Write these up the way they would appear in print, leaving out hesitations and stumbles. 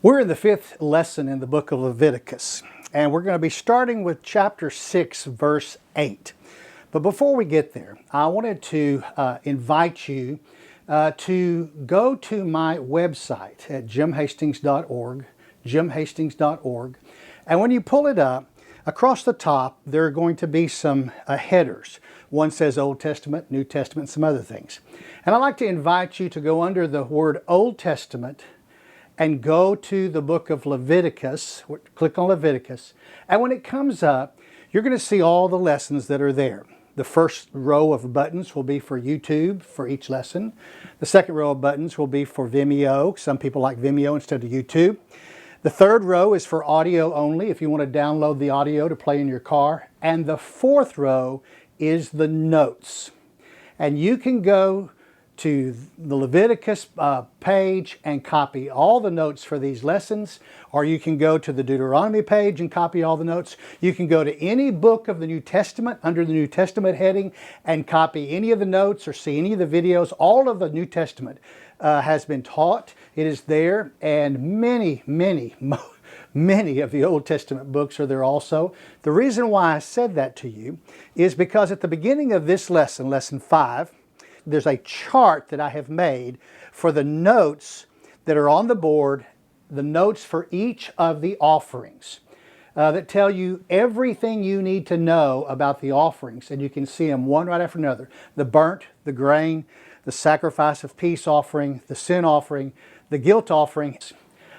We're in the fifth lesson in the book of Leviticus, and we're going to be starting with chapter 6, verse 8. But before we get there, I wanted to invite you to go to my website at jimhastings.org, jimhastings.org. And when you pull it up, across the top, there are going to be some headers. One says Old Testament, New Testament, some other things. And I'd like to invite you to go under the word Old Testament and go to the book of Leviticus, click on Leviticus, and when it comes up, you're going to see all the lessons that are there. The first row of buttons will be for YouTube for each lesson. The second row of buttons will be for Vimeo. Some people like Vimeo instead of YouTube. The third row is for audio only, if you want to download the audio to play in your car. And the fourth row is the notes. And you can go to the Leviticus page and copy all the notes for these lessons, or you can go to the Deuteronomy page and copy all the notes. You can go to any book of the New Testament under the New Testament heading and copy any of the notes or see any of the videos. All of the New Testament has been taught. It is there, and many of the Old Testament books are there also. The reason why I said that to you is because at the beginning of this lesson, lesson 5, there's a chart that I have made for the notes that are on the board, the notes for each of the offerings that tell you everything you need to know about the offerings. And you can see them one right after another. The burnt, the grain, the sacrifice of peace offering, the sin offering, the guilt offering.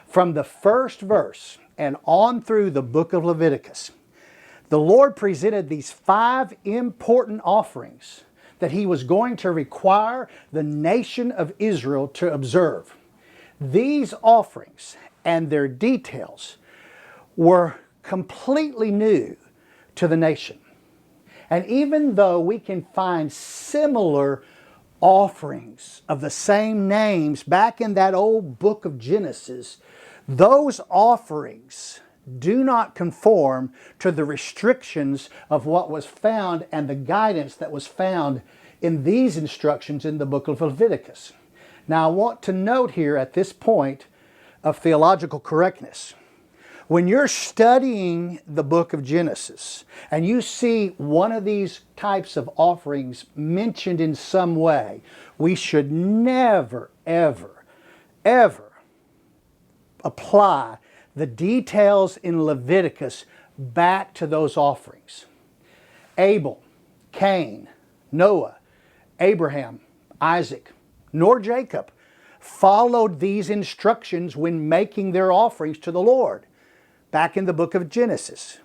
From the first verse and on through the book of Leviticus, the Lord presented these 5 important offerings that He was going to require the nation of Israel to observe. These offerings and their details were completely new to the nation. And even though we can find similar offerings of the same names back in that old book of Genesis, those offerings do not conform to the restrictions of what was found and the guidance that was found in these instructions in the book of Leviticus. Now, I want to note here at this point of theological correctness, when you're studying the book of Genesis and you see one of these types of offerings mentioned in some way, we should never, ever apply the details in Leviticus back to those offerings. Abel, Cain, Noah, Abraham, Isaac, nor Jacob followed these instructions when making their offerings to the Lord back in the book of Genesis.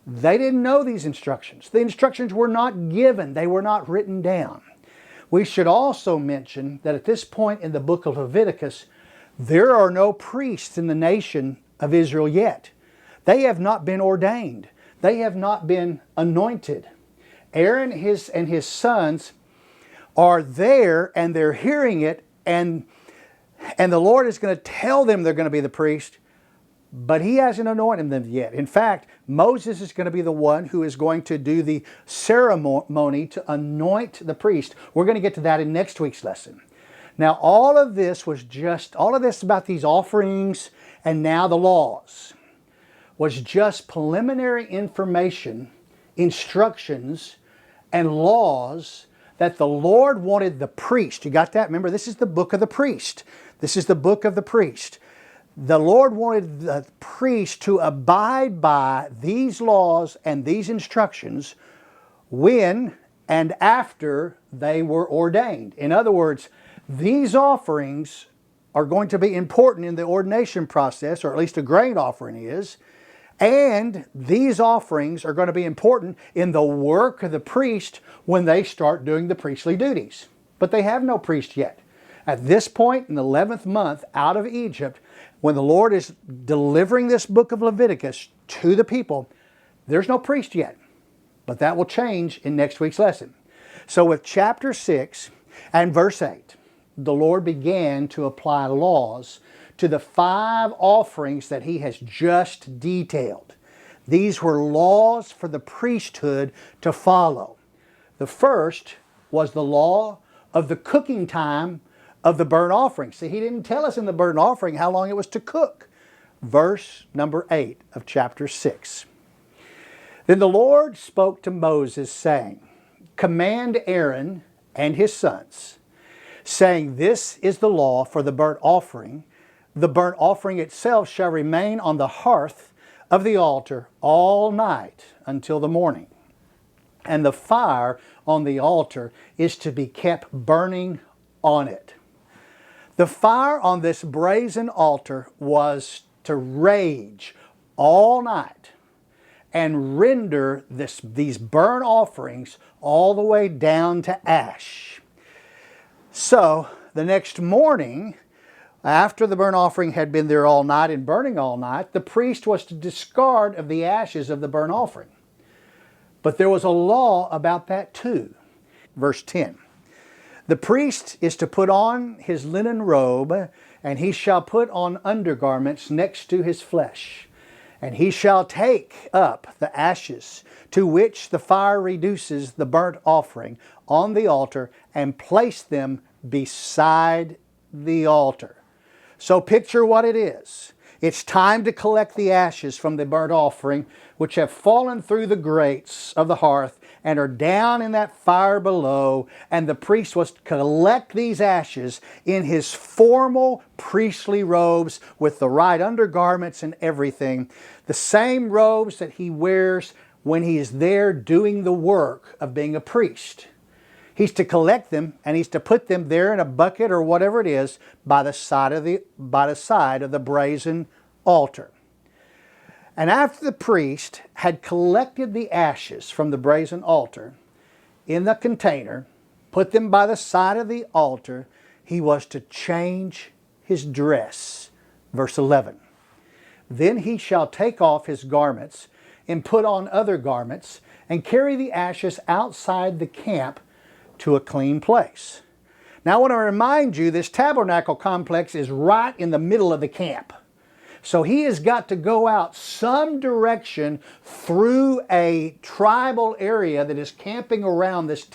They didn't know these instructions. The instructions were not given. They were not written down. We should also mention that at this point in the book of Leviticus, there are no priests in the nation of Israel yet. They have not been ordained. They have not been anointed. Aaron and his sons are there, and they're hearing it, and the Lord is going to tell them they're going to be the priest, but He hasn't anointed them yet. In fact, Moses is going to be the one who is going to do the ceremony to anoint the priest. We're going to get to that in next week's lesson. Now, all of this about these offerings and now the laws was just preliminary information, instructions, and laws that the Lord wanted the priest. You got that? Remember, this is the book of the priest. This is the book of the priest. The Lord wanted the priest to abide by these laws and these instructions when and after they were ordained. In other words, these offerings are going to be important in the ordination process, or at least a grain offering is. And these offerings are going to be important in the work of the priest when they start doing the priestly duties. But they have no priest yet. At this point in the 11th month out of Egypt, when the Lord is delivering this book of Leviticus to the people, there's no priest yet. But that will change in next week's lesson. So with chapter 6 and verse 8, the Lord began to apply laws to the 5 offerings that He has just detailed. These were laws for the priesthood to follow. The first was the law of the cooking time of the burnt offering. See, He didn't tell us in the burnt offering how long it was to cook. verse number 8 of chapter 6. Then the Lord spoke to Moses, saying, Command Aaron and his sons, saying, This is the law for the burnt offering. The burnt offering itself shall remain on the hearth of the altar all night until the morning. And the fire on the altar is to be kept burning on it. The fire on this brazen altar was to rage all night and render these burnt offerings all the way down to ash. So the next morning, after the burnt offering had been there all night and burning all night, the priest was to discard of the ashes of the burnt offering. But there was a law about that too. Verse 10. The priest is to put on his linen robe, and he shall put on undergarments next to his flesh. And he shall take up the ashes to which the fire reduces the burnt offering on the altar and place them beside the altar. So picture what it is. It's time to collect the ashes from the burnt offering, which have fallen through the grates of the hearth and are down in that fire below. And the priest was to collect these ashes in his formal priestly robes with the right undergarments and everything. The same robes that he wears when he is there doing the work of being a priest. He's to collect them, and he's to put them there in a bucket or whatever it is by the side of the brazen altar. And after the priest had collected the ashes from the brazen altar in the container, put them by the side of the altar, he was to change his dress. Verse 11. Then he shall take off his garments and put on other garments and carry the ashes outside the camp to a clean place. Now I want to remind you, this tabernacle complex is right in the middle of the camp. So he has got to go out some direction through a tribal area that is camping around this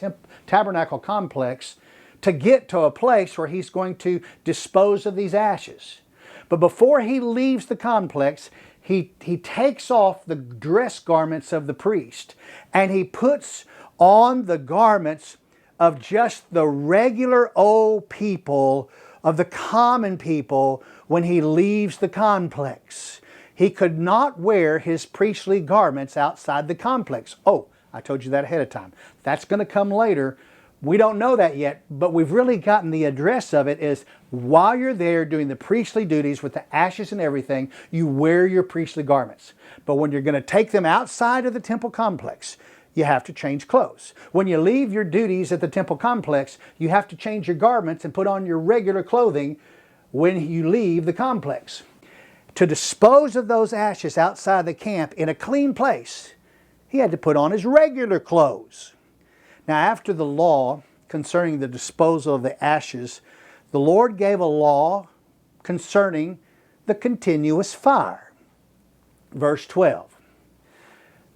tabernacle complex to get to a place where he's going to dispose of these ashes. But before he leaves the complex, he takes off the dress garments of the priest and he puts on the garments of just the regular old people, of the common people, when he leaves the complex. He could not wear his priestly garments outside the complex. Oh, I told you that ahead of time. That's going to come later. We don't know that yet, but we've really gotten the address of it is while you're there doing the priestly duties with the ashes and everything, you wear your priestly garments. But when you're going to take them outside of the temple complex, you have to change clothes. When you leave your duties at the temple complex, you have to change your garments and put on your regular clothing when you leave the complex. To dispose of those ashes outside the camp in a clean place, he had to put on his regular clothes. Now, after the law concerning the disposal of the ashes, the Lord gave a law concerning the continuous fire. Verse 12.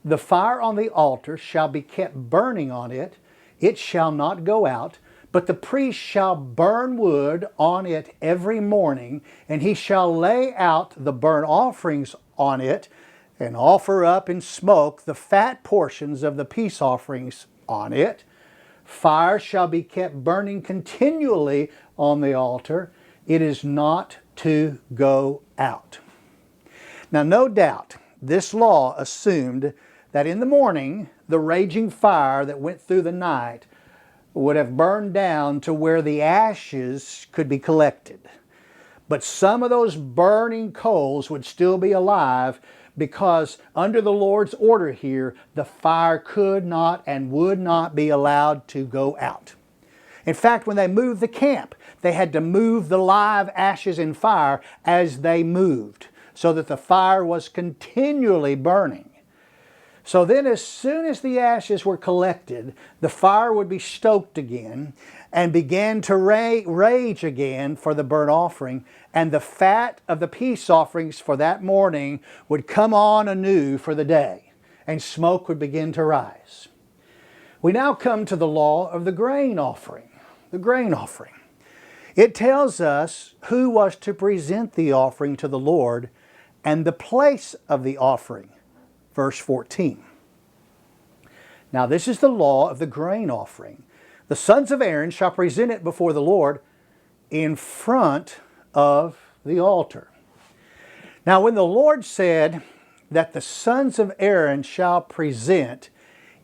The fire on the altar shall be kept burning on it. It shall not go out, but the priest shall burn wood on it every morning, and he shall lay out the burnt offerings on it, and offer up in smoke the fat portions of the peace offerings on it. Fire shall be kept burning continually on the altar. It is not to go out. Now, no doubt, this law assumed that in the morning, the raging fire that went through the night would have burned down to where the ashes could be collected. But some of those burning coals would still be alive because under the Lord's order here, the fire could not and would not be allowed to go out. In fact, when they moved the camp, they had to move the live ashes and fire as they moved so that the fire was continually burning. So then as soon as the ashes were collected, the fire would be stoked again and began to rage again for the burnt offering, and the fat of the peace offerings for that morning would come on anew for the day, and smoke would begin to rise. We now come to the law of the grain offering. The grain offering. It tells us who was to present the offering to the Lord and the place of the offering. Verse 14. Now this is the law of the grain offering. The sons of Aaron shall present it before the Lord in front of the altar. Now when the Lord said that the sons of Aaron shall present,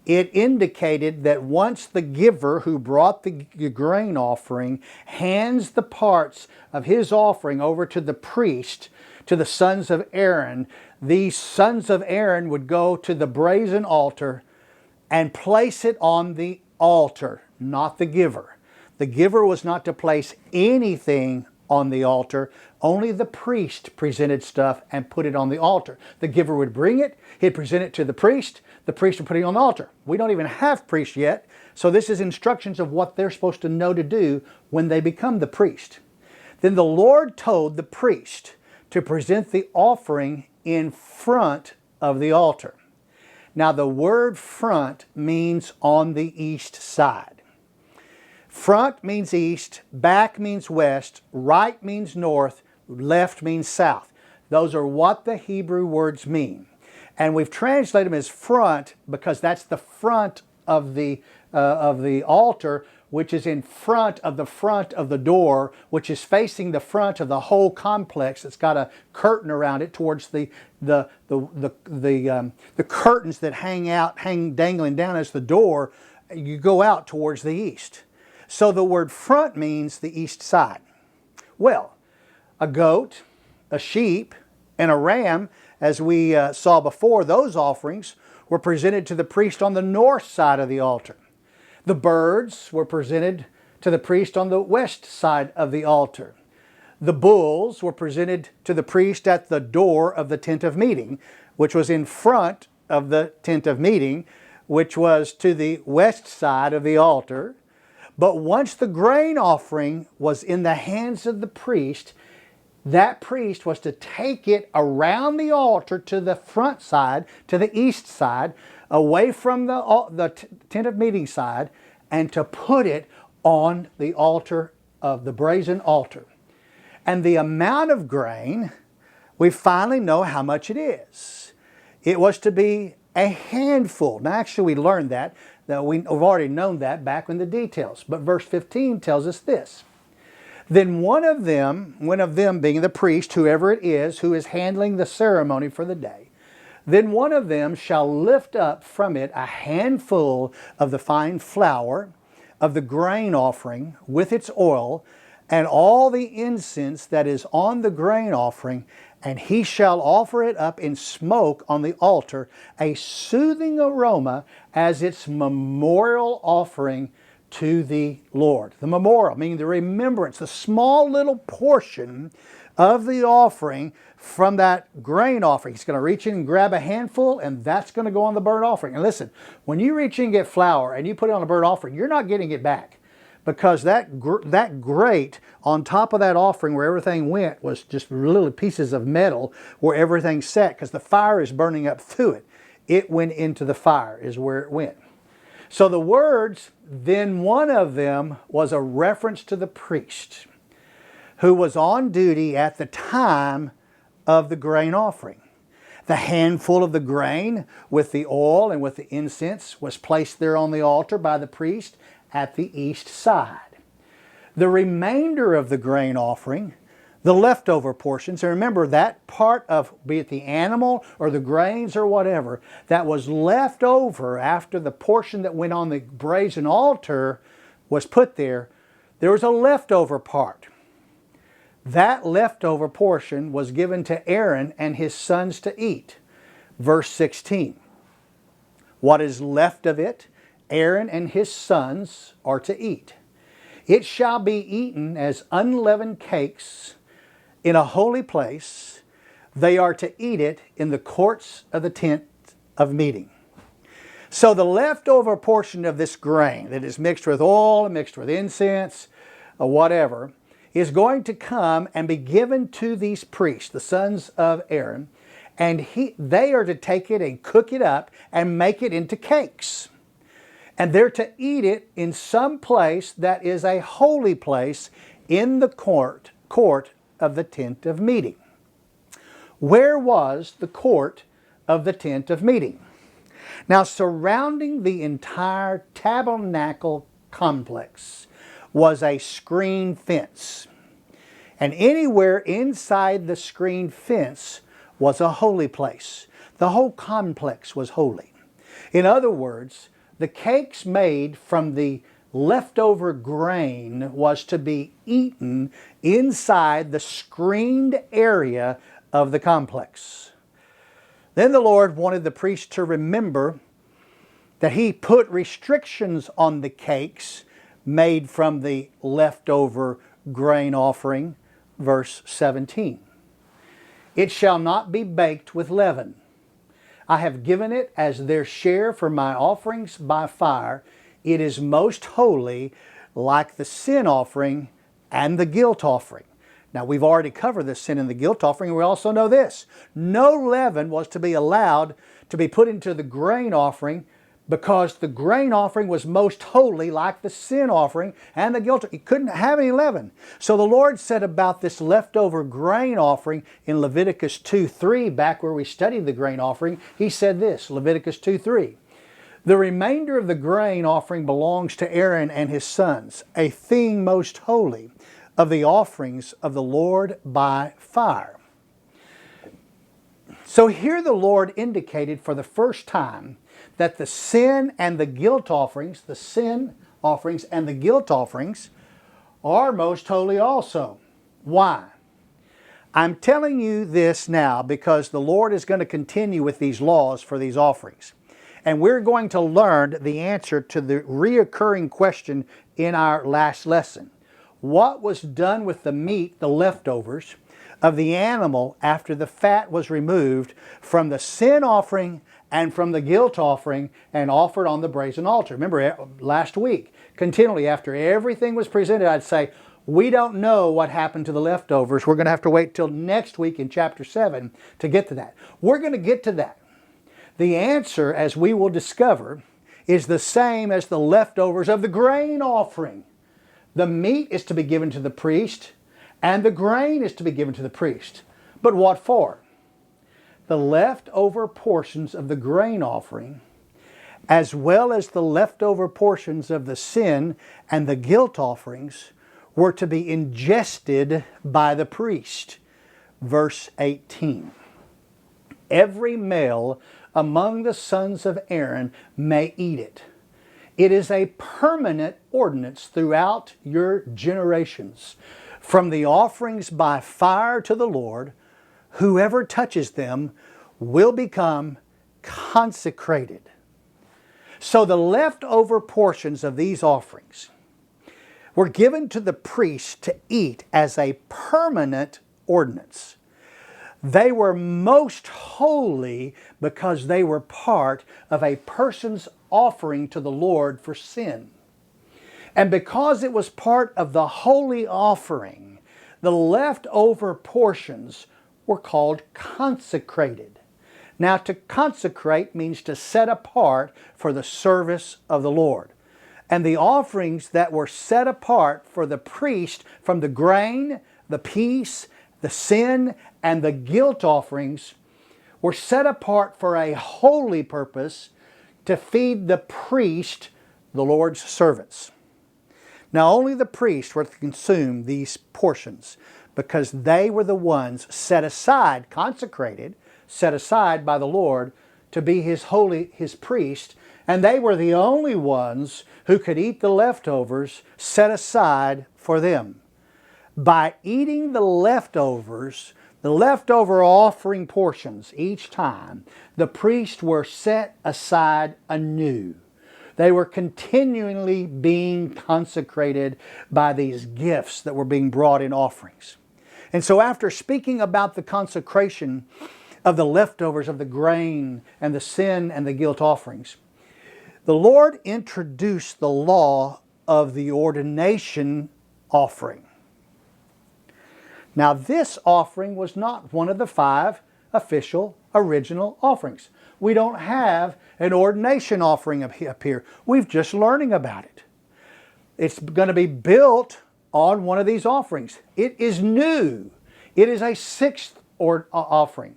it indicated that once the giver who brought the grain offering hands the parts of his offering over to the priest, to the sons of Aaron, these sons of Aaron would go to the brazen altar and place it on the altar, not the giver. The giver was not to place anything on the altar. Only the priest presented stuff and put it on the altar. The giver would bring it, he'd present it to the priest would put it on the altar. We don't even have priests yet, so this is instructions of what they're supposed to know to do when they become the priest. Then the Lord told the priest to present the offering in front of the altar. Now the word front means on the east side. Front means east, back means west, right means north, left means south. Those are what the Hebrew words mean. And we've translated them as front because that's the front of the altar, which is in front of the door, which is facing the front of the whole complex. It's got a curtain around it towards the curtains that hang dangling down as the door. You go out towards the east. So the word front means the east side. Well, a goat, a sheep, and a ram, as we saw before, those offerings were presented to the priest on the north side of the altar. The birds were presented to the priest on the west side of the altar. The bulls were presented to the priest at the door of the tent of meeting, which was in front of the tent of meeting, which was to the west side of the altar. But once the grain offering was in the hands of the priest, that priest was to take it around the altar to the front side, to the east side, away from the tent of meeting side, and to put it on the altar of the brazen altar. And the amount of grain, we finally know how much it is. It was to be a handful. Now actually we learned that we've already known that back in the details. But verse 15 tells us this. Then one of them being the priest, whoever it is, who is handling the ceremony for the day, then one of them shall lift up from it a handful of the fine flour of the grain offering with its oil, and all the incense that is on the grain offering, and he shall offer it up in smoke on the altar, a soothing aroma as its memorial offering to the Lord. The memorial, meaning the remembrance, the small little portion of the offering from that grain offering. He's going to reach in and grab a handful, and that's going to go on the burnt offering. And listen, when you reach in and get flour and you put it on a burnt offering, you're not getting it back, because that grate on top of that offering where everything went was just little pieces of metal where everything sat, because the fire is burning up through it. It went into the fire is where it went. So the words, then one of them, was a reference to the priest who was on duty at the time of the grain offering. The handful of the grain with the oil and with the incense was placed there on the altar by the priest at the east side. The remainder of the grain offering, the leftover portions, and remember that part of, be it the animal or the grains or whatever, that was left over after the portion that went on the brazen altar was put there, there was a leftover part. That leftover portion was given to Aaron and his sons to eat. Verse 16. What is left of it, Aaron and his sons are to eat. It shall be eaten as unleavened cakes in a holy place. They are to eat it in the courts of the tent of meeting. So the leftover portion of this grain that is mixed with oil and mixed with incense or whatever is going to come and be given to these priests, the sons of Aaron, and they are to take it and cook it up and make it into cakes. And they're to eat it in some place that is a holy place in the court of the tent of meeting. Where was the court of the tent of meeting? Now, surrounding the entire tabernacle complex was a screen fence. And anywhere inside the screen fence was a holy place. The whole complex was holy. In other words, the cakes made from the leftover grain was to be eaten inside the screened area of the complex. Then the Lord wanted the priest to remember that He put restrictions on the cakes made from the leftover grain offering. Verse 17. It shall not be baked with leaven. I have given it as their share for my offerings by fire. It is most holy, like the sin offering and the guilt offering. Now, we've already covered the sin and the guilt offering, and we also know this. No leaven was to be allowed to be put into the grain offering, because the grain offering was most holy, like the sin offering and the guilt. It couldn't have any leaven. So the Lord said about this leftover grain offering in Leviticus 2:3, back where we studied the grain offering, He said this, Leviticus 2:3. The remainder of the grain offering belongs to Aaron and his sons, a thing most holy of the offerings of the Lord by fire. So here the Lord indicated for the first time that the sin and the guilt offerings, the sin offerings and the guilt offerings are most holy also. Why? I'm telling you this now because the Lord is going to continue with these laws for these offerings. And we're going to learn the answer to the reoccurring question in our last lesson. What was done with the meat, the leftovers, of the animal after the fat was removed from the sin offering and from the guilt offering and offered on the brazen altar? Remember last week, continually after everything was presented, I'd say, we don't know what happened to the leftovers. We're going to have to wait till next week in chapter 7 to get to that. We're going to get to that. The answer, as we will discover, is the same as the leftovers of the grain offering. The meat is to be given to the priest, and the grain is to be given to the priest. But what for? The leftover portions of the grain offering, as well as the leftover portions of the sin and the guilt offerings, were to be ingested by the priest. Verse 18. Every male among the sons of Aaron may eat it. It is a permanent ordinance throughout your generations. From the offerings by fire to the Lord, whoever touches them will become consecrated. So the leftover portions of these offerings were given to the priest to eat as a permanent ordinance. They were most holy because they were part of a person's offering to the Lord for sin. And because it was part of the holy offering, the leftover portions were called consecrated. Now, to consecrate means to set apart for the service of the Lord. And the offerings that were set apart for the priest from the grain, the peace, the sin, and the guilt offerings were set apart for a holy purpose to feed the priest, the Lord's servants. Now, only the priests were to consume these portions because they were the ones set aside, consecrated, set aside by the Lord to be His priest, and they were the only ones who could eat the leftovers set aside for them. By eating the leftovers, the leftover offering portions each time, the priests were set aside anew. They were continually being consecrated by these gifts that were being brought in offerings. And so after speaking about the consecration of the leftovers of the grain and the sin and the guilt offerings, the Lord introduced the law of the ordination offering. Now, this offering was not one of the 5 official original offerings. We don't have an ordination offering up here. We're just learning about it. It's going to be built on one of these offerings. It is new. It is a 6th offering.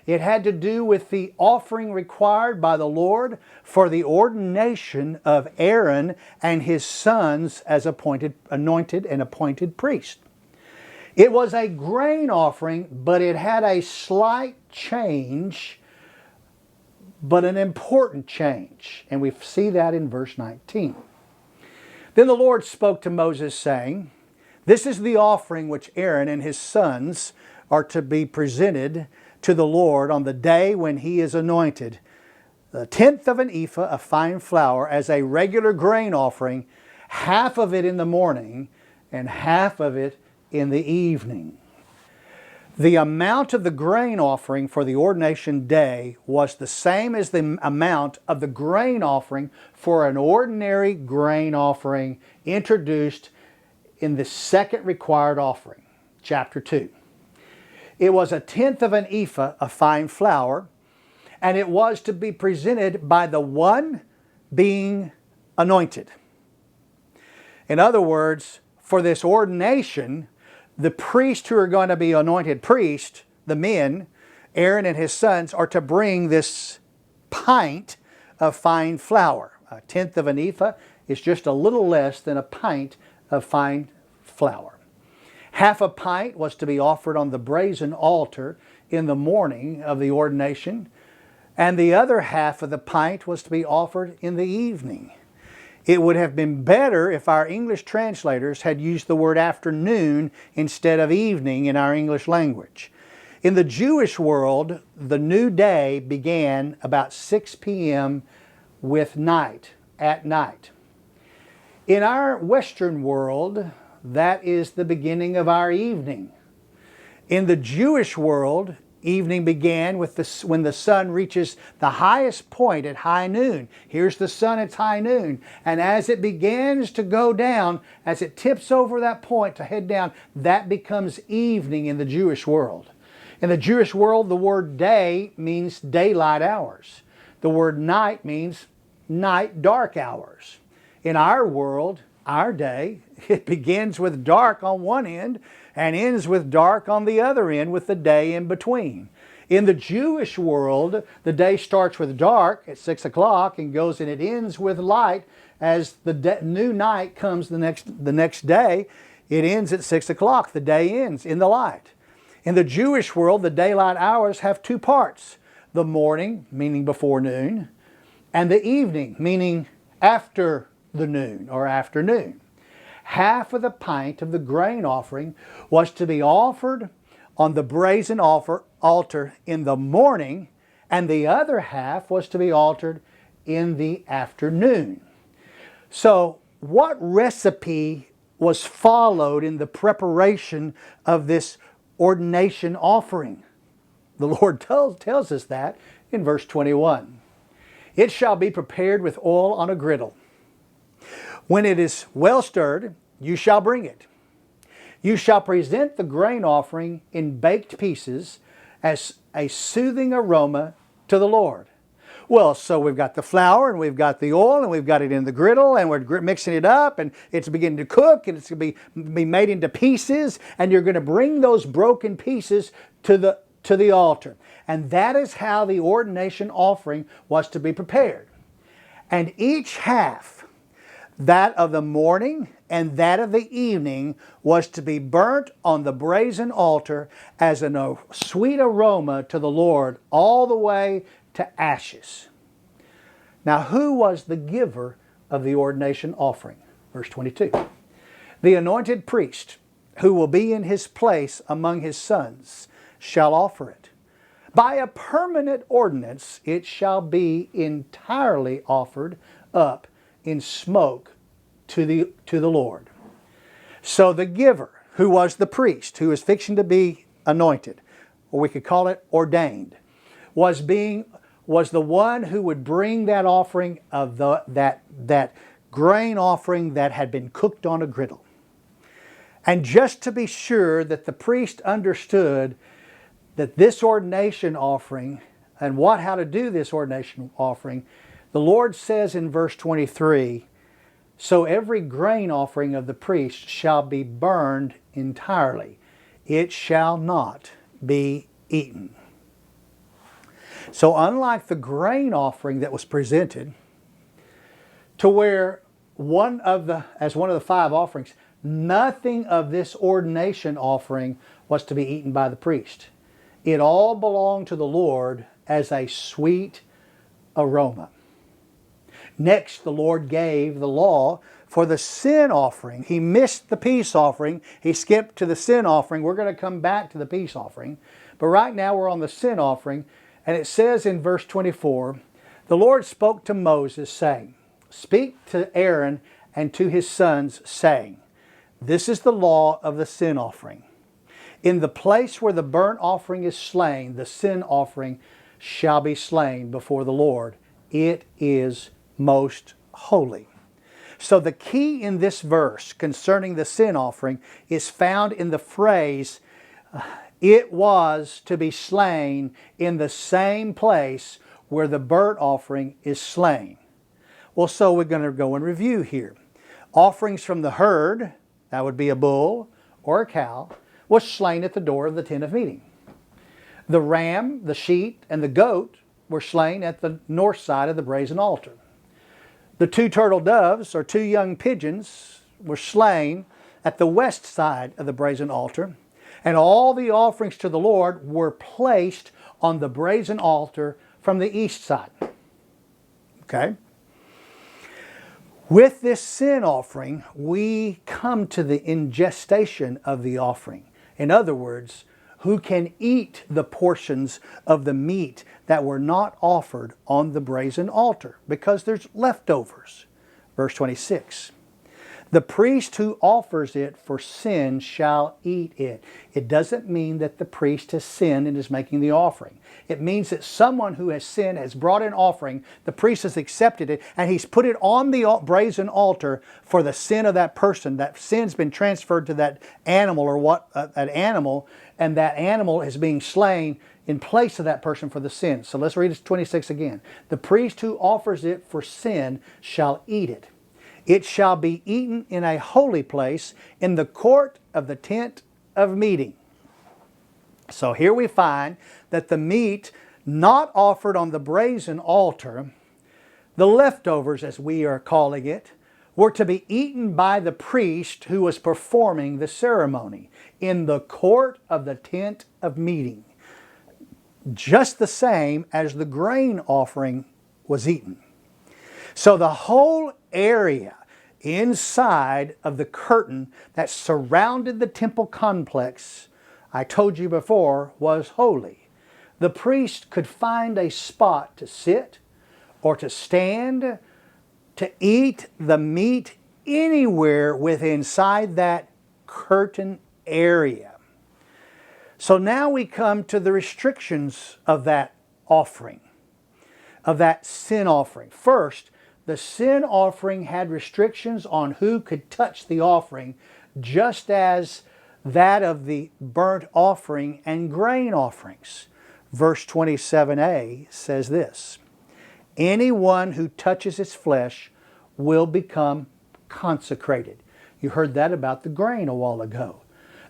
It had to do with the offering required by the Lord for the ordination of Aaron and his sons as anointed and appointed priests. It was a grain offering, but it had a slight change, but an important change. And we see that in verse 19. Then the Lord spoke to Moses, saying, "This is the offering which Aaron and his sons are to be presented to the Lord on the day when he is anointed. The 1/10 of an ephah of fine flour as a regular grain offering, half of it in the morning and half of it in the evening." The amount of the grain offering for the ordination day was the same as the amount of the grain offering for an ordinary grain offering introduced in the second required offering, chapter 2. It was 1/10 of an ephah of fine flour, and it was to be presented by the one being anointed. In other words, for this ordination, the priests who are going to be anointed priests, the men, Aaron and his sons, are to bring this pint of fine flour. 1/10 of an ephah is just a little less than a pint of fine flour. Half a pint was to be offered on the brazen altar in the morning of the ordination, and the other half of the pint was to be offered in the evening. It would have been better if our English translators had used the word afternoon instead of evening in our English language. In the Jewish world, the new day began about 6 p.m. with night, at night. In our Western world, that is the beginning of our evening. In the Jewish world, evening began with when the sun reaches the highest point at high noon. Here's the sun at high noon. And as it begins to go down, as it tips over that point to head down, that becomes evening in the Jewish world. In the Jewish world, the word day means daylight hours. The word night means night, dark hours. In our world, our day, it begins with dark on one end and ends with dark on the other end with the day in between. In the Jewish world, the day starts with dark at 6 o'clock and goes and it ends with light as the new night comes the next day. It ends at 6 o'clock. The day ends in the light. In the Jewish world, the daylight hours have two parts. The morning, meaning before noon, and the evening, meaning after the noon or afternoon. Half of the pint of the grain offering was to be offered on the brazen altar in the morning, and the other half was to be offered in the afternoon. So, what recipe was followed in the preparation of this ordination offering? The Lord tells us that in verse 21. "It shall be prepared with oil on a griddle. When it is well stirred, you shall bring it. You shall present the grain offering in baked pieces as a soothing aroma to the Lord." Well, so we've got the flour and we've got the oil and we've got it in the griddle and we're mixing it up and it's beginning to cook and it's going to be made into pieces, and you're going to bring those broken pieces to the altar. And that is how the ordination offering was to be prepared. And each half, that of the morning and that of the evening, was to be burnt on the brazen altar as a sweet aroma to the Lord all the way to ashes. Now, who was the giver of the ordination offering? Verse 22. "The anointed priest, who will be in his place among his sons, shall offer it. By a permanent ordinance it shall be entirely offered up in smoke to the Lord." So the giver, who was the priest, who was fixing to be anointed, or we could call it ordained, was the one who would bring that offering of that grain offering that had been cooked on a griddle. And just to be sure that the priest understood that this ordination offering and how to do this ordination offering, the Lord says in verse 23, "So every grain offering of the priest shall be burned entirely. It shall not be eaten. So unlike the grain offering that was presented, to where as one of the 5 offerings, nothing of this ordination offering was to be eaten by the priest. It all belonged to the Lord as a sweet aroma. Next, the Lord gave the law for the sin offering. He missed the peace offering. He skipped to the sin offering. We're going to come back to the peace offering. But right now we're on the sin offering. And it says in verse 24, the Lord spoke to Moses, saying, "Speak to Aaron and to his sons, saying, this is the law of the sin offering. In the place where the burnt offering is slain, the sin offering shall be slain before the Lord. It is most holy." So the key in this verse concerning the sin offering is found in the phrase, it was to be slain in the same place where the burnt offering is slain. Well, so we're going to go and review here. Offerings from the herd, that would be a bull or a cow, was slain at the door of the tent of meeting. The ram, the sheep, and the goat were slain at the north side of the brazen altar. The 2 turtle doves, or 2 young pigeons, were slain at the west side of the brazen altar. And all the offerings to the Lord were placed on the brazen altar from the east side. Okay? With this sin offering, we come to the ingestation of the offering. In other words, who can eat the portions of the meat that were not offered on the brazen altar, because there's leftovers. Verse 26. The priest who offers it for sin shall eat it. It doesn't mean that the priest has sinned and is making the offering. It means that someone who has sinned has brought an offering, the priest has accepted it, and he's put it on the brazen altar for the sin of that person. That sin's been transferred to that animal, or that animal, and that animal is being slain in place of that person for the sin. So let's read 26 again. The priest who offers it for sin shall eat it. It shall be eaten in a holy place, in the court of the tent of meeting. So here we find that the meat not offered on the brazen altar, the leftovers as we are calling it, were to be eaten by the priest who was performing the ceremony in the court of the tent of meeting. Just the same as the grain offering was eaten. So the whole area inside of the curtain that surrounded the temple complex, I told you before, was holy. The priest could find a spot to sit or to stand, to eat the meat anywhere within inside that curtain area. So now we come to the restrictions of that offering, of that sin offering. First, the sin offering had restrictions on who could touch the offering, just as that of the burnt offering and grain offerings. Verse 27a says this, anyone who touches its flesh will become consecrated. You heard that about the grain a while ago.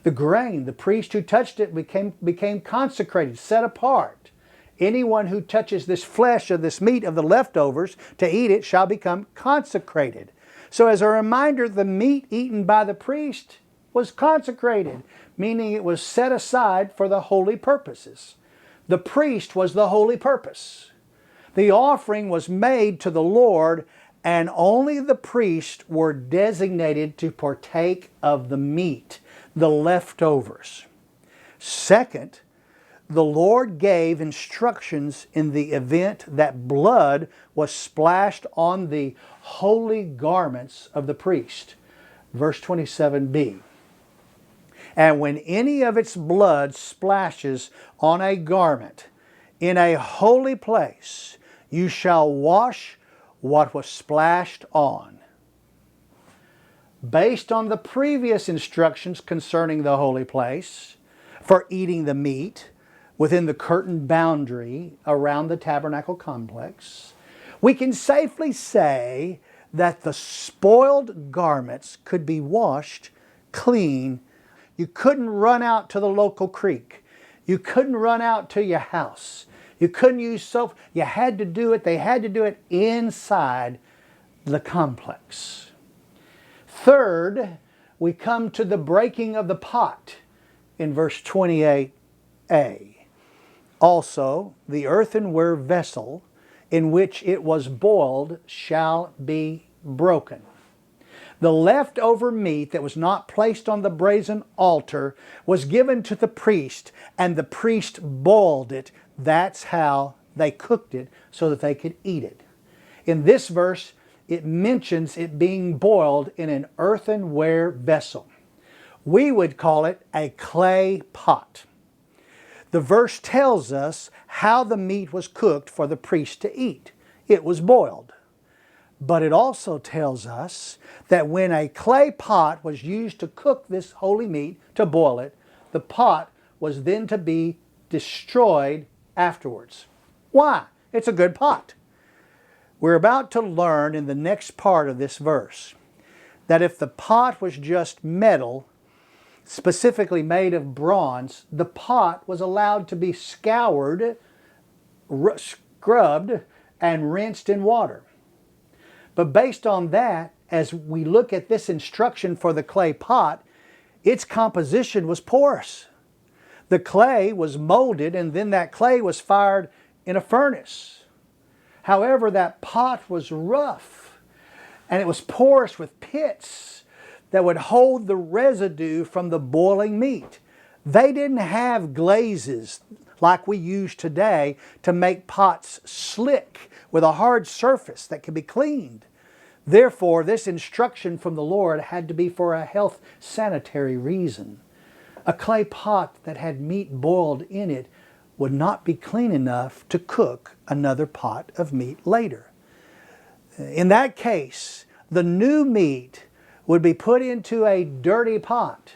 The grain, the priest who touched it became consecrated, set apart. Anyone who touches this flesh of this meat of the leftovers to eat it shall become consecrated. So as a reminder, the meat eaten by the priest was consecrated, meaning it was set aside for the holy purposes. The priest was the holy purpose. The offering was made to the Lord, and only the priests were designated to partake of the meat, the leftovers. Second, the Lord gave instructions in the event that blood was splashed on the holy garments of the priest. Verse 27b. And when any of its blood splashes on a garment in a holy place, you shall wash what was splashed on. Based on the previous instructions concerning the holy place for eating the meat, within the curtain boundary around the tabernacle complex, we can safely say that the spoiled garments could be washed clean. You couldn't run out to the local creek. You couldn't run out to your house. You couldn't use soap. You had to do it. They had to do it inside the complex. Third, we come to the breaking of the pot in verse 28a. Also, the earthenware vessel in which it was boiled shall be broken. The leftover meat that was not placed on the brazen altar was given to the priest, and the priest boiled it. That's how they cooked it, so that they could eat it. In this verse, it mentions it being boiled in an earthenware vessel. We would call it a clay pot. The verse tells us how the meat was cooked for the priest to eat. It was boiled. But it also tells us that when a clay pot was used to cook this holy meat, to boil it, the pot was then to be destroyed afterwards. Why? It's a good pot. We're about to learn in the next part of this verse that if the pot was just metal, specifically made of bronze, the pot was allowed to be scoured, scrubbed, and rinsed in water. But based on that, as we look at this instruction for the clay pot, its composition was porous. The clay was molded, and then that clay was fired in a furnace. However, that pot was rough, and it was porous with pits that would hold the residue from the boiling meat. They didn't have glazes like we use today to make pots slick with a hard surface that could be cleaned. Therefore, this instruction from the Lord had to be for a health sanitary reason. A clay pot that had meat boiled in it would not be clean enough to cook another pot of meat later. In that case, the new meat would be put into a dirty pot,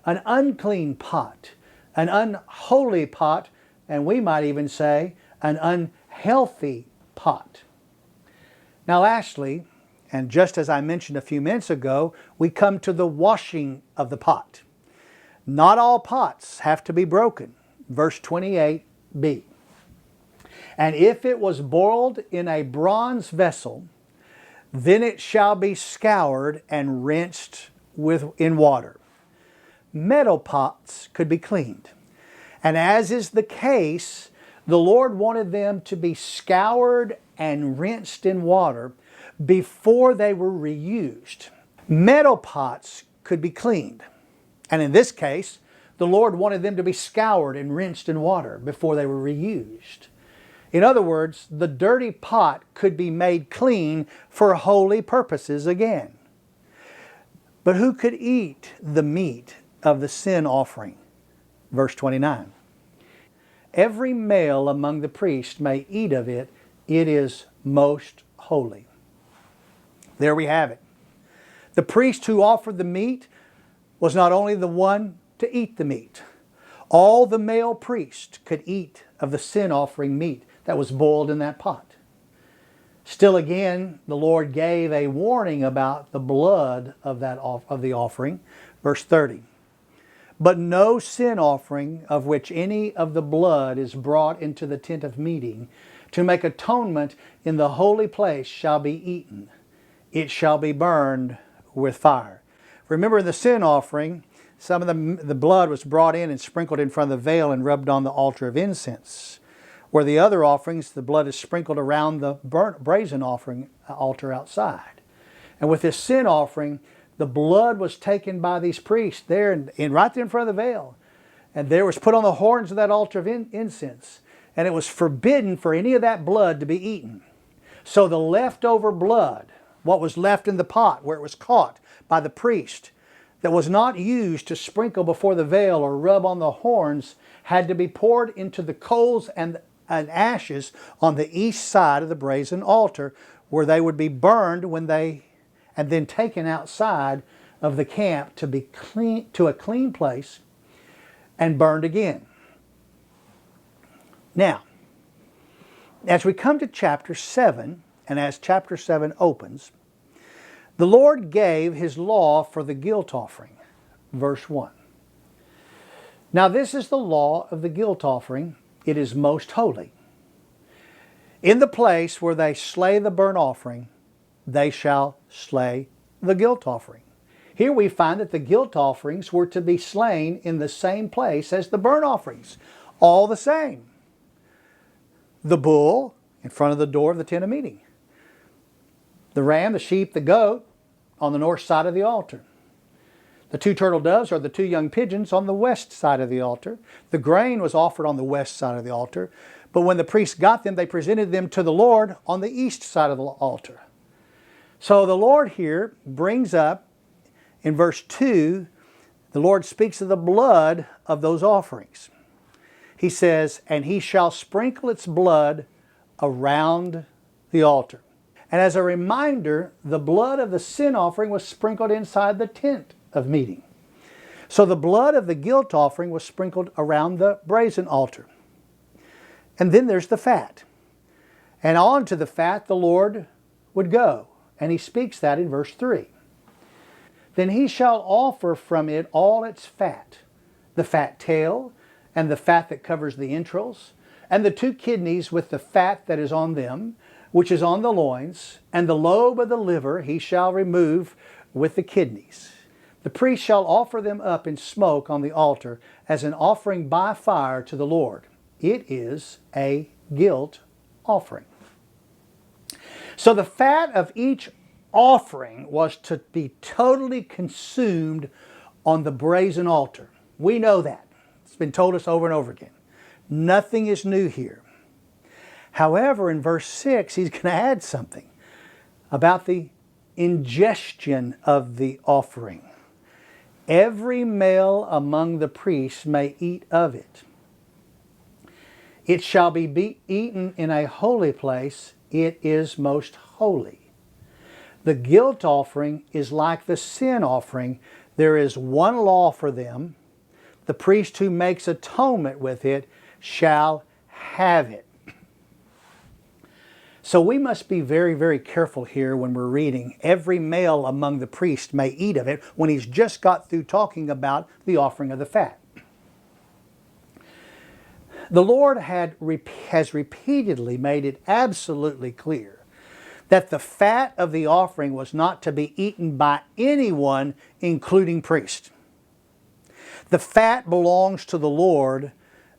an unclean pot, an unholy pot, and we might even say an unhealthy pot. Now lastly, and just as I mentioned a few minutes ago, we come to the washing of the pot. Not all pots have to be broken. Verse 28b. And if it was boiled in a bronze vessel, then it shall be scoured and rinsed in water. Metal pots could be cleaned. And as is the case, the Lord wanted them to be scoured and rinsed in water before they were reused. Metal pots could be cleaned. And in this case, the Lord wanted them to be scoured and rinsed in water before they were reused. In other words, the dirty pot could be made clean for holy purposes again. But who could eat the meat of the sin offering? Verse 29. Every male among the priests may eat of it. It is most holy. There we have it. The priest who offered the meat was not only the one to eat the meat. All the male priests could eat of the sin offering meat that was boiled in that pot. Still again, the Lord gave a warning about the blood of the offering. Verse 30. But no sin offering of which any of the blood is brought into the tent of meeting to make atonement in the holy place shall be eaten. It shall be burned with fire. Remember, in the sin offering, some of the blood was brought in and sprinkled in front of the veil and rubbed on the altar of incense. Where the other offerings, the blood is sprinkled around the brazen offering altar outside. And with this sin offering, the blood was taken by these priests there and right there in front of the veil. And there was put on the horns of that altar of incense. And it was forbidden for any of that blood to be eaten. So the leftover blood, what was left in the pot where it was caught by the priest, that was not used to sprinkle before the veil or rub on the horns, had to be poured into the coals and ashes on the east side of the brazen altar, where they would be burned and then taken outside of the camp to be clean, to a clean place, and burned again. Now, as we come to chapter 7, and as chapter 7 opens, the Lord gave His law for the guilt offering. Verse 1. Now this is the law of the guilt offering. It is most holy. In the place where they slay the burnt offering, they shall slay the guilt offering. Here we find that the guilt offerings were to be slain in the same place as the burnt offerings. All the same. The bull in front of the door of the tent of meeting. The ram, the sheep, the goat on the north side of the altar. The 2 turtle doves or the 2 young pigeons on the west side of the altar. The grain was offered on the west side of the altar. But when the priests got them, they presented them to the Lord on the east side of the altar. So the Lord here brings up, in verse 2, the Lord speaks of the blood of those offerings. He says, and he shall sprinkle its blood around the altar. And as a reminder, the blood of the sin offering was sprinkled inside the tent of meeting. So the blood of the guilt offering was sprinkled around the brazen altar. And then there's the fat. And on to the fat the Lord would go. And he speaks that in verse 3. Then he shall offer from it all its fat, the fat tail, and the fat that covers the entrails, and the 2 kidneys with the fat that is on them, which is on the loins, and the lobe of the liver he shall remove with the kidneys. The priest shall offer them up in smoke on the altar as an offering by fire to the Lord. It is a guilt offering. So the fat of each offering was to be totally consumed on the brazen altar. We know that. It's been told us over and over again. Nothing is new here. However, in verse 6, he's going to add something about the ingestion of the offering. Every male among the priests may eat of it. It shall be eaten in a holy place. It is most holy. The guilt offering is like the sin offering. There is one law for them. The priest who makes atonement with it shall have it. So we must be very, very careful here when we're reading. Every male among the priests may eat of it when he's just got through talking about the offering of the fat. The Lord has repeatedly made it absolutely clear that the fat of the offering was not to be eaten by anyone, including priests. The fat belongs to the Lord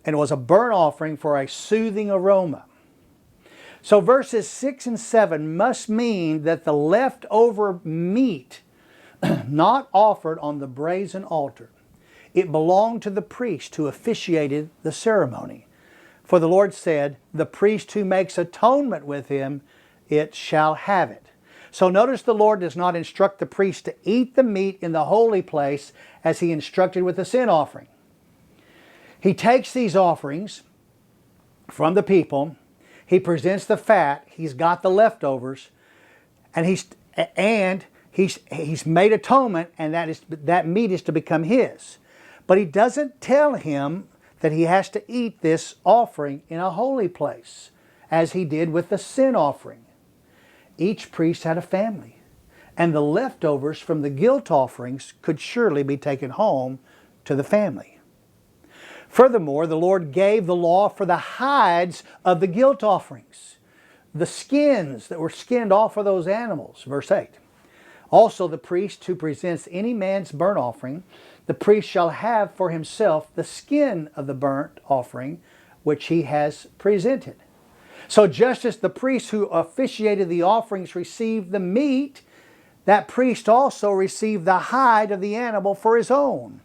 and was a burnt offering for a soothing aroma. So verses 6 and 7 must mean that the leftover meat not offered on the brazen altar, it belonged to the priest who officiated the ceremony. For the Lord said, the priest who makes atonement with him, it shall have it. So notice the Lord does not instruct the priest to eat the meat in the holy place as he instructed with the sin offering. He takes these offerings from the people, he presents the fat, he's got the leftovers, and he's made atonement, and that meat is to become his. But he doesn't tell him that he has to eat this offering in a holy place, as he did with the sin offering. Each priest had a family, and the leftovers from the guilt offerings could surely be taken home to the family. Furthermore, the Lord gave the law for the hides of the guilt offerings, the skins that were skinned off of those animals, verse 8. Also the priest who presents any man's burnt offering, the priest shall have for himself the skin of the burnt offering which he has presented. So just as the priest who officiated the offerings received the meat, that priest also received the hide of the animal for his own.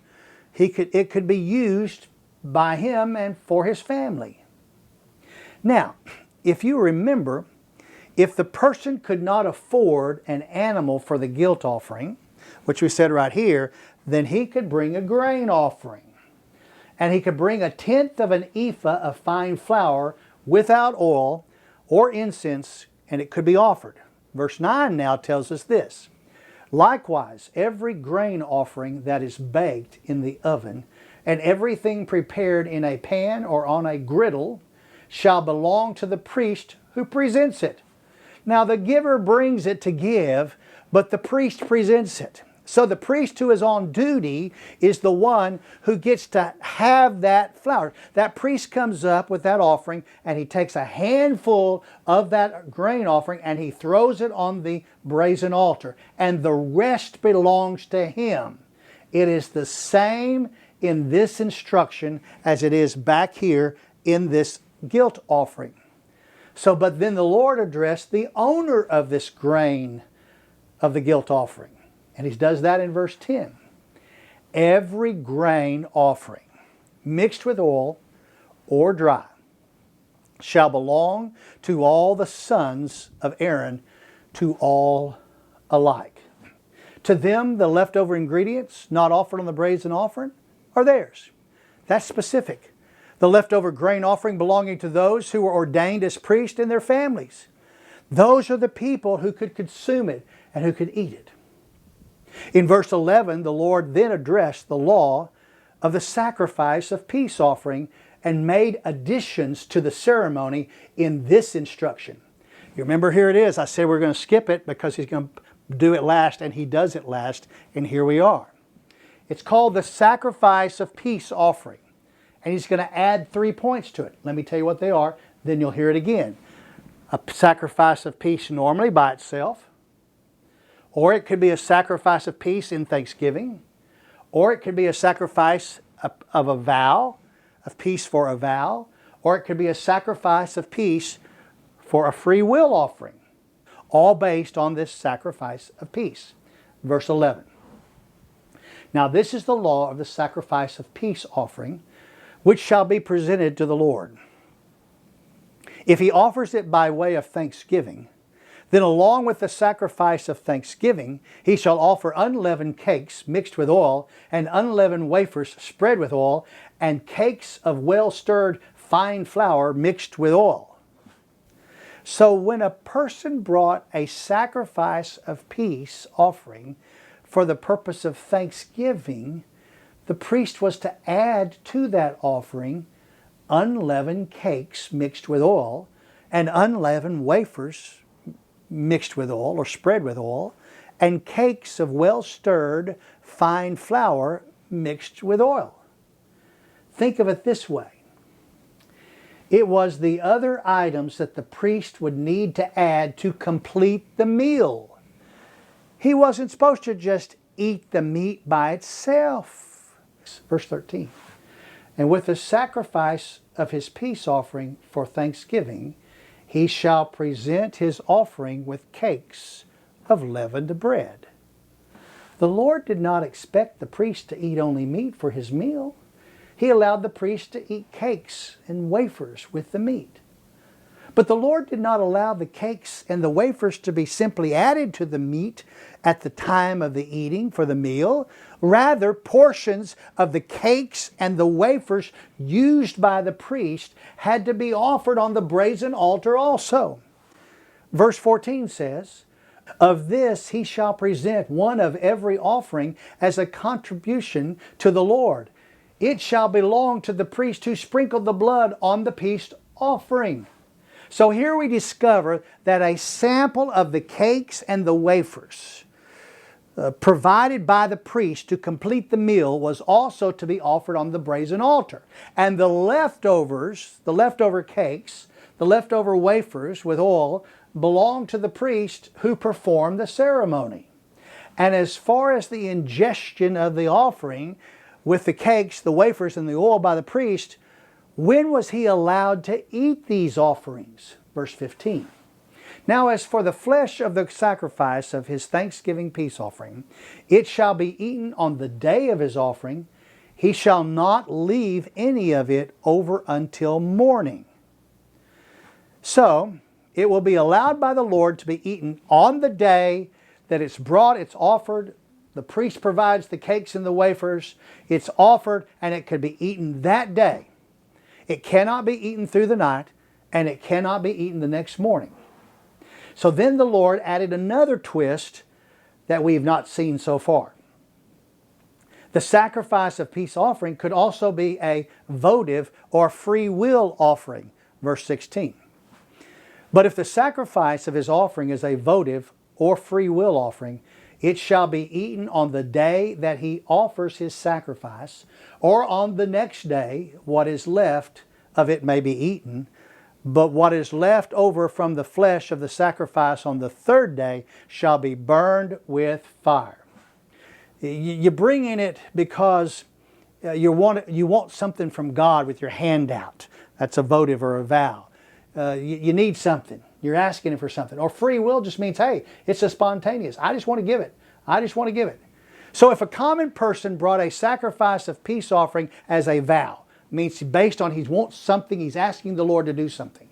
It could be used by him and for his family. Now, if you remember, if the person could not afford an animal for the guilt offering, which we said right here, then he could bring a grain offering. And he could bring 1/10 of an ephah of fine flour without oil or incense, and it could be offered. Verse 9 now tells us this. Likewise, every grain offering that is baked in the oven, and everything prepared in a pan or on a griddle, shall belong to the priest who presents it. Now the giver brings it to give, but the priest presents it. So the priest who is on duty is the one who gets to have that flour. That priest comes up with that offering and he takes a handful of that grain offering and he throws it on the brazen altar. And the rest belongs to him. It is the same in this instruction as it is back here in this guilt offering. So, but then the Lord addressed the owner of this grain of the guilt offering. And he does that in verse 10. Every grain offering mixed with oil or dry shall belong to all the sons of Aaron, to all alike. To them, the leftover ingredients not offered on the brazen offering are theirs. That's specific. The leftover grain offering belonging to those who were ordained as priests and their families. Those are the people who could consume it and who could eat it. In verse 11, the Lord then addressed the law of the sacrifice of peace offering and made additions to the ceremony in this instruction. You remember, here it is. I said we're going to skip it because he's going to do it last, and he does it last, and here we are. It's called the sacrifice of peace offering, and he's going to add 3 points to it. Let me tell you what they are, then you'll hear it again. A sacrifice of peace normally by itself, or it could be a sacrifice of peace in thanksgiving, or it could be a sacrifice of a vow, of peace for a vow, or it could be a sacrifice of peace for a free will offering, all based on this sacrifice of peace. Verse 11. Now this is the law of the sacrifice of peace offering, which shall be presented to the Lord. If he offers it by way of thanksgiving, then along with the sacrifice of thanksgiving, he shall offer unleavened cakes mixed with oil, and unleavened wafers spread with oil, and cakes of well-stirred fine flour mixed with oil. So when a person brought a sacrifice of peace offering for the purpose of thanksgiving, the priest was to add to that offering unleavened cakes mixed with oil, and unleavened wafers mixed with oil or spread with oil, and cakes of well-stirred fine flour mixed with oil. Think of it this way. It was the other items that the priest would need to add to complete the meal. He wasn't supposed to just eat the meat by itself. Verse 13. And with the sacrifice of his peace offering for thanksgiving, he shall present his offering with cakes of leavened bread. The Lord did not expect the priest to eat only meat for his meal. He allowed the priest to eat cakes and wafers with the meat. But the Lord did not allow the cakes and the wafers to be simply added to the meat at the time of the eating for the meal. Rather, portions of the cakes and the wafers used by the priest had to be offered on the brazen altar also. Verse 14 says, "Of this he shall present one of every offering as a contribution to the Lord. It shall belong to the priest who sprinkled the blood on the peace offering." So here we discover that a sample of the cakes and the wafers provided by the priest to complete the meal was also to be offered on the brazen altar. And the leftovers, the leftover cakes, the leftover wafers with oil belonged to the priest who performed the ceremony. And as far as the ingestion of the offering with the cakes, the wafers, and the oil by the priest, when was he allowed to eat these offerings? Verse 15. Now as for the flesh of the sacrifice of his thanksgiving peace offering, it shall be eaten on the day of his offering. He shall not leave any of it over until morning. So it will be allowed by the Lord to be eaten on the day that it's brought, it's offered. The priest provides the cakes and the wafers. It's offered, and it could be eaten that day. It cannot be eaten through the night, and it cannot be eaten the next morning. So then the Lord added another twist that we have not seen so far. The sacrifice of peace offering could also be a votive or free will offering, verse 16. But if the sacrifice of his offering is a votive or free will offering, It shall be eaten on the day that he offers his sacrifice, or on the next day what is left of it may be eaten. But what is left over from the flesh of the sacrifice on the third day shall be burned with fire. You bring in it because you want something from God with your hand out. That's a votive or a vow. You need something. You're asking Him for something. Or free will just means, hey, it's a spontaneous. I just want to give it. I just want to give it. So if a common person brought a sacrifice of peace offering as a vow, means based on he wants something, he's asking the Lord to do something.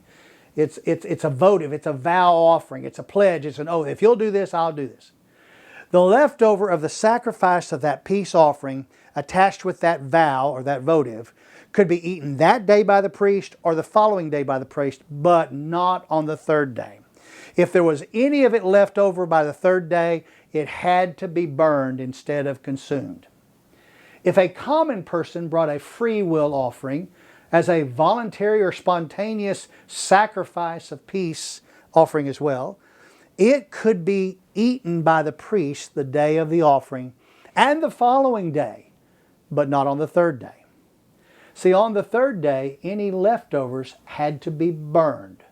It's a votive, it's a vow offering, it's a pledge, it's an oath. If you'll do this, I'll do this. The leftover of the sacrifice of that peace offering attached with that vow or that votive could be eaten that day by the priest or the following day by the priest, but not on the third day. If there was any of it left over by the third day, it had to be burned instead of consumed. If a common person brought a free will offering as a voluntary or spontaneous sacrifice of peace offering as well, it could be eaten by the priest the day of the offering and the following day, but not on the third day. See, on the third day, any leftovers had to be burned.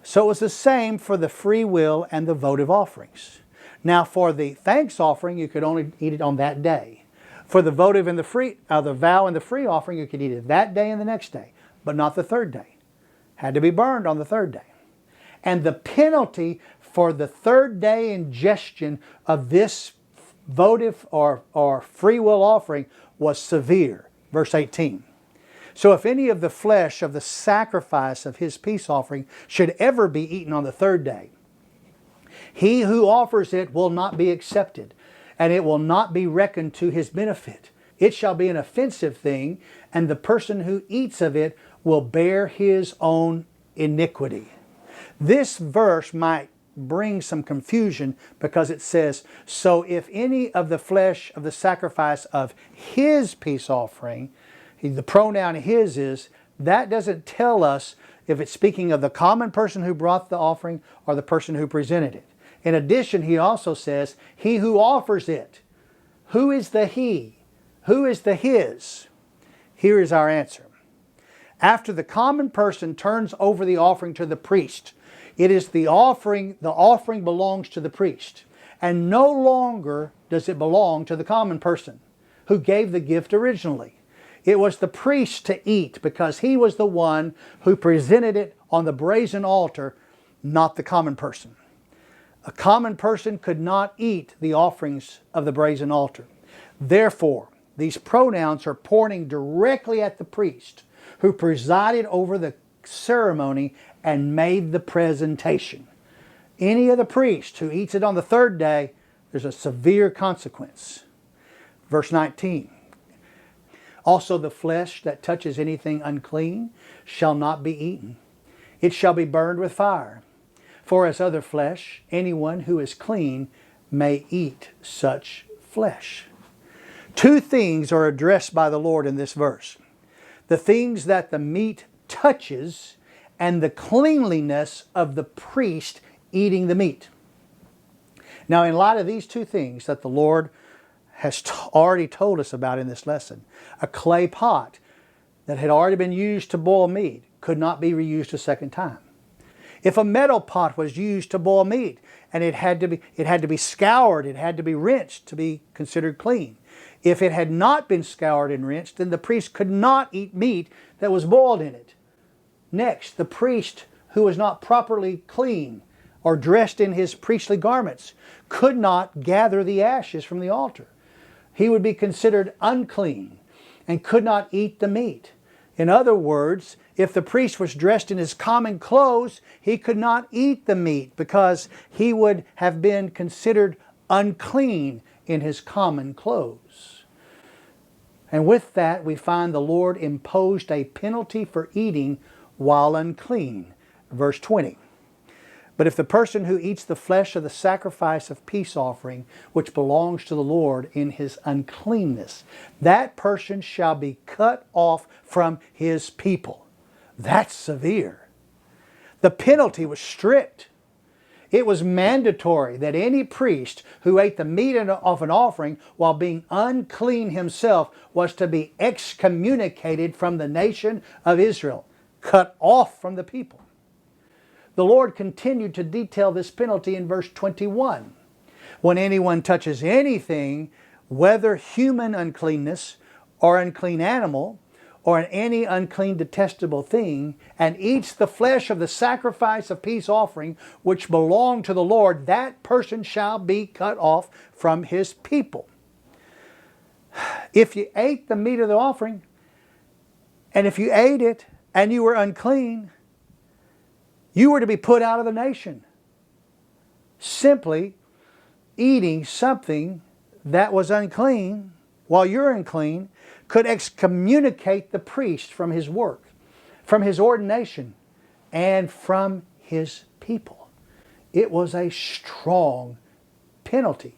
So it was the same for the free will and the votive offerings. Now for the thanks offering, you could only eat it on that day. For the votive and the vow and the free offering, you could eat it that day and the next day, but not the third day. Had to be burned on the third day. And the penalty for the third day ingestion of this votive or free will offering was severe. Verse 18. So if any of the flesh of the sacrifice of his peace offering should ever be eaten on the third day, he who offers it will not be accepted, and it will not be reckoned to his benefit. It shall be an offensive thing, and the person who eats of it will bear his own iniquity. This verse might bring some confusion because it says, so if any of the flesh of the sacrifice of his peace offering, the pronoun his is, that doesn't tell us if it's speaking of the common person who brought the offering or the person who presented it. In addition, he also says, he who offers it. Who is the he? Who is the his? Here is our answer. After the common person turns over the offering to the priest, it is the offering belongs to the priest. And no longer does it belong to the common person who gave the gift originally. It was the priest to eat because he was the one who presented it on the brazen altar, not the common person. A common person could not eat the offerings of the brazen altar. Therefore, these pronouns are pointing directly at the priest who presided over the ceremony and made the presentation. Any of the priests who eats it on the third day, there's a severe consequence. Verse 19. Also the flesh that touches anything unclean shall not be eaten. It shall be burned with fire. For as other flesh, anyone who is clean may eat such flesh. Two things are addressed by the Lord in this verse. The things that the meat touches and the cleanliness of the priest eating the meat. Now, in light of these two things that the Lord has already told us about in this lesson, a clay pot that had already been used to boil meat could not be reused a second time. If a metal pot was used to boil meat and it had to be scoured, it had to be rinsed to be considered clean. If it had not been scoured and rinsed, then the priest could not eat meat that was boiled in it. Next, the priest who was not properly clean or dressed in his priestly garments could not gather the ashes from the altar. He would be considered unclean and could not eat the meat. In other words, if the priest was dressed in his common clothes, he could not eat the meat because he would have been considered unclean in his common clothes. And with that, we find the Lord imposed a penalty for eating while unclean. Verse 20. But if the person who eats the flesh of the sacrifice of peace offering, which belongs to the Lord in his uncleanness, that person shall be cut off from his people. That's severe. The penalty was strict. It was mandatory that any priest who ate the meat of an offering while being unclean himself was to be excommunicated from the nation of Israel, cut off from the people. The Lord continued to detail this penalty in verse 21. When anyone touches anything, whether human uncleanness or unclean animal, or any unclean detestable thing, and eats the flesh of the sacrifice of peace offering which belonged to the Lord, that person shall be cut off from his people. If you ate the meat of the offering, and if you ate it and you were unclean, you were to be put out of the nation. Simply eating something that was unclean while you're unclean could excommunicate the priest from his work, from his ordination, and from his people. It was a strong penalty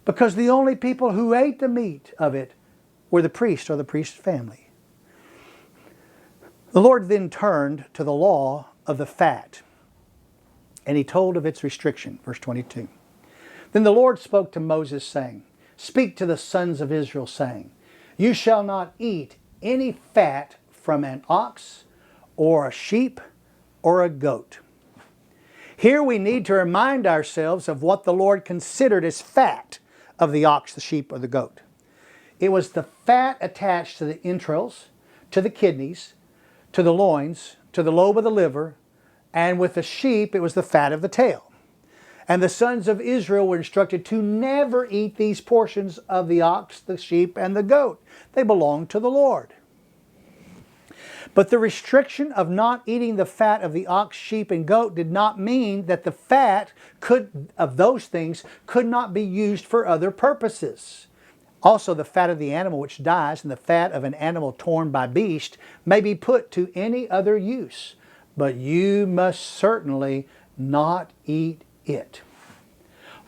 because the only people who ate the meat of it were the priest or the priest's family. The Lord then turned to the law of the fat, and he told of its restriction. Verse 22. Then the Lord spoke to Moses, saying, Speak to the sons of Israel, saying, You shall not eat any fat from an ox or a sheep or a goat. Here we need to remind ourselves of what the Lord considered as fat of the ox, the sheep, or the goat. It was the fat attached to the entrails, to the kidneys, to the loins, to the lobe of the liver, and with the sheep it was the fat of the tail. And the sons of Israel were instructed to never eat these portions of the ox, the sheep, and the goat. They belonged to the Lord. But the restriction of not eating the fat of the ox, sheep, and goat did not mean that the fat of those things could not be used for other purposes. Also, the fat of the animal which dies and the fat of an animal torn by beast may be put to any other use, but you must certainly not eat it.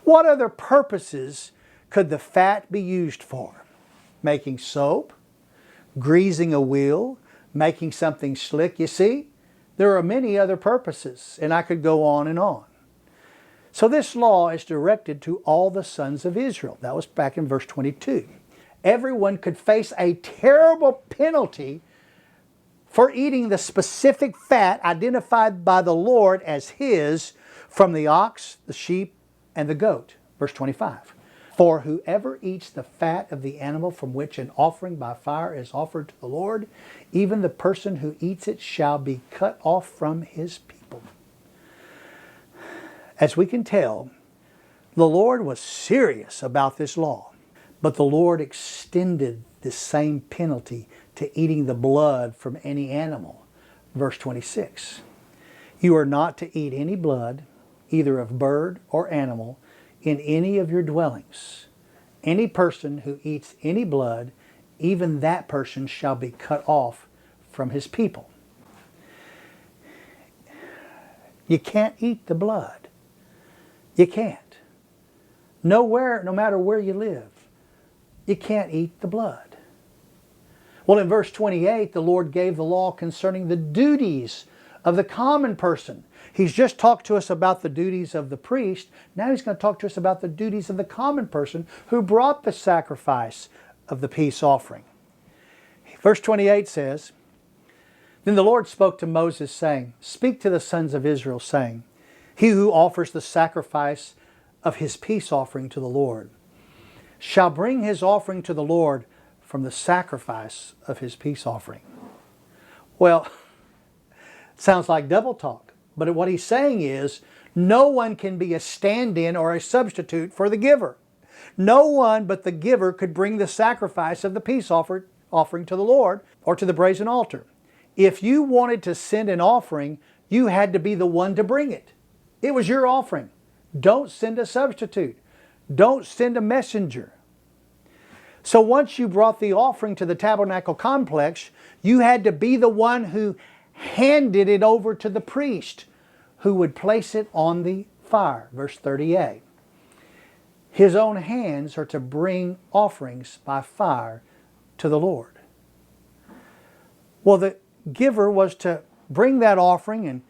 What other purposes could the fat be used for? Making soap, greasing a wheel, making something slick. You see, there are many other purposes, and I could go on and on. So this law is directed to all the sons of Israel. That was back in verse 22. Everyone could face a terrible penalty for eating the specific fat identified by the Lord as his from the ox, the sheep, and the goat. Verse 25. For whoever eats the fat of the animal from which an offering by fire is offered to the Lord, even the person who eats it shall be cut off from his people. As we can tell, the Lord was serious about this law, but the Lord extended this same penalty to eating the blood from any animal. Verse 26. You are not to eat any blood, either of bird or animal, in any of your dwellings. Any person who eats any blood, even that person shall be cut off from his people. You can't eat the blood. You can't. Nowhere, no matter where you live, you can't eat the blood. Well, in verse 28, the Lord gave the law concerning the duties of the common person. He's just talked to us about the duties of the priest. Now he's going to talk to us about the duties of the common person who brought the sacrifice of the peace offering. Verse 28 says, Then the Lord spoke to Moses, saying, Speak to the sons of Israel, saying, He who offers the sacrifice of his peace offering to the Lord shall bring his offering to the Lord from the sacrifice of his peace offering. Well, sounds like double talk. But what he's saying is, no one can be a stand-in or a substitute for the giver. No one but the giver could bring the sacrifice of the peace offering to the Lord or to the brazen altar. If you wanted to send an offering, you had to be the one to bring it. It was your offering. Don't send a substitute. Don't send a messenger. So once you brought the offering to the tabernacle complex, you had to be the one who handed it over to the priest, who would place it on the fire. Verse 38. His own hands are to bring offerings by fire to the Lord. Well, the giver was to bring that offering and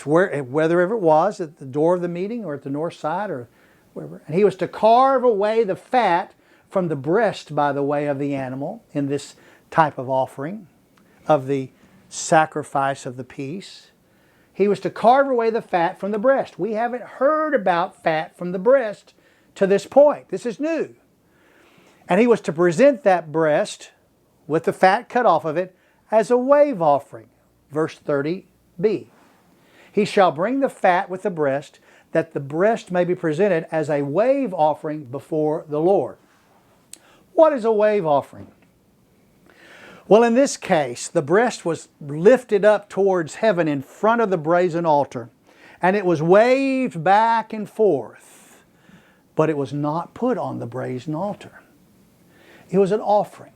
whether it was at the door of the meeting or at the north side or wherever. And he was to carve away the fat from the breast by the way of the animal in this type of offering of the sacrifice of the peace. He was to carve away the fat from the breast. We haven't heard about fat from the breast to this point. This is new. And he was to present that breast with the fat cut off of it as a wave offering. Verse 30b. He shall bring the fat with the breast, that the breast may be presented as a wave offering before the Lord. What is a wave offering? Well, in this case, the breast was lifted up towards heaven in front of the brazen altar, and it was waved back and forth, but it was not put on the brazen altar. It was an offering.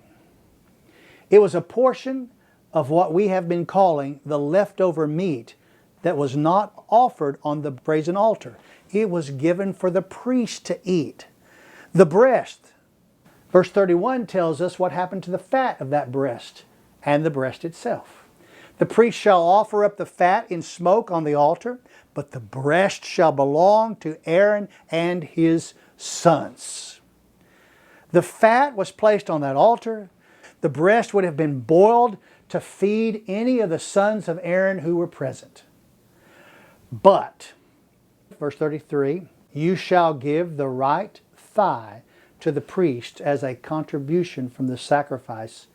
It was a portion of what we have been calling the leftover meat that was not offered on the brazen altar. It was given for the priest to eat. The breast, verse 31 tells us what happened to the fat of that breast and the breast itself. The priest shall offer up the fat in smoke on the altar, but the breast shall belong to Aaron and his sons. The fat was placed on that altar. The breast would have been boiled to feed any of the sons of Aaron who were present. But, verse 33, you shall give the right thigh to the priest as a contribution from the sacrifice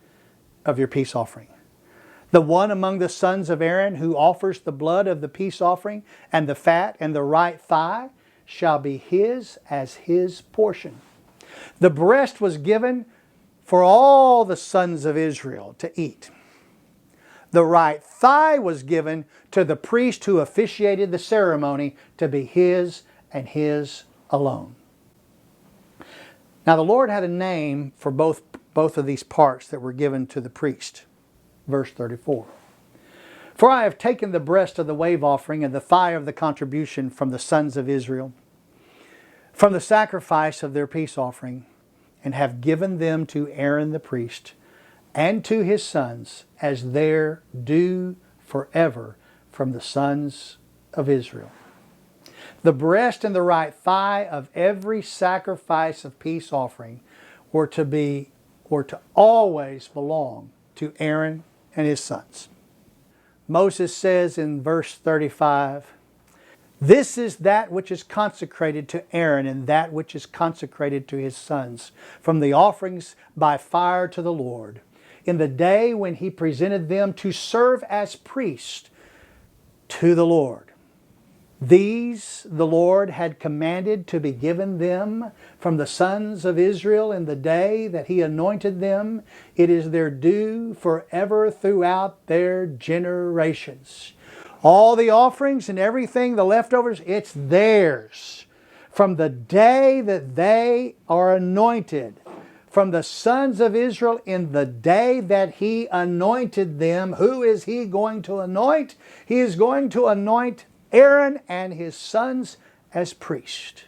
of your peace offering. The one among the sons of Aaron who offers the blood of the peace offering and the fat and the right thigh shall be his as his portion. The breast was given for all the sons of Israel to eat. The right thigh was given to the priest who officiated the ceremony to be his and his alone. Now the Lord had a name for both of these parts that were given to the priest. Verse 34. For I have taken the breast of the wave offering and the thigh of the contribution from the sons of Israel, from the sacrifice of their peace offering, and have given them to Aaron the priest and to his sons as their due forever from the sons of Israel. The breast and the right thigh of every sacrifice of peace offering were to always belong to Aaron and his sons. Moses says in verse 35, this is that which is consecrated to Aaron and that which is consecrated to his sons from the offerings by fire to the Lord, in the day when he presented them to serve as priests to the Lord. These the Lord had commanded to be given them from the sons of Israel in the day that he anointed them. It is their due forever throughout their generations. All the offerings and everything, the leftovers, it's theirs. From the day that they are anointed, from the sons of Israel in the day that he anointed them. Who is he going to anoint? He is going to anoint Aaron and his sons as priests.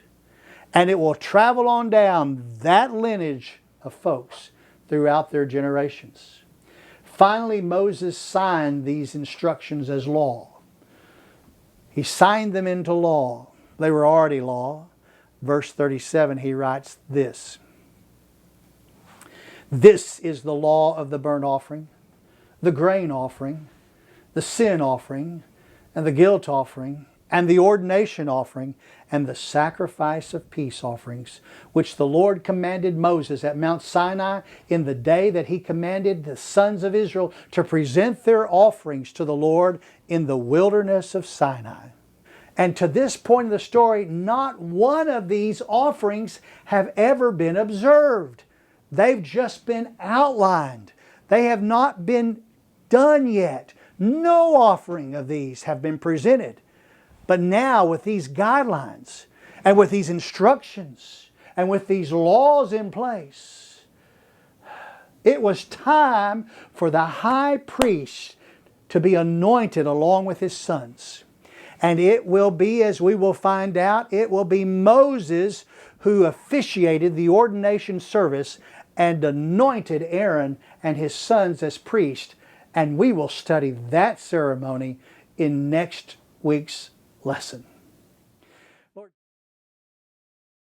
And it will travel on down that lineage of folks throughout their generations. Finally, Moses signed these instructions as law. He signed them into law. They were already law. Verse 37, he writes this. This is the law of the burnt offering, the grain offering, the sin offering, and the guilt offering, and the ordination offering, and the sacrifice of peace offerings, which the Lord commanded Moses at Mount Sinai in the day that he commanded the sons of Israel to present their offerings to the Lord in the wilderness of Sinai. And to this point in the story, not one of these offerings have ever been observed. They've just been outlined. They have not been done yet. No offering of these have been presented. But now with these guidelines and with these instructions and with these laws in place, it was time for the high priest to be anointed along with his sons. And it will be, as we will find out, it will be Moses who officiated the ordination service and anointed Aaron and his sons as priests. And we will study that ceremony in next week's lesson.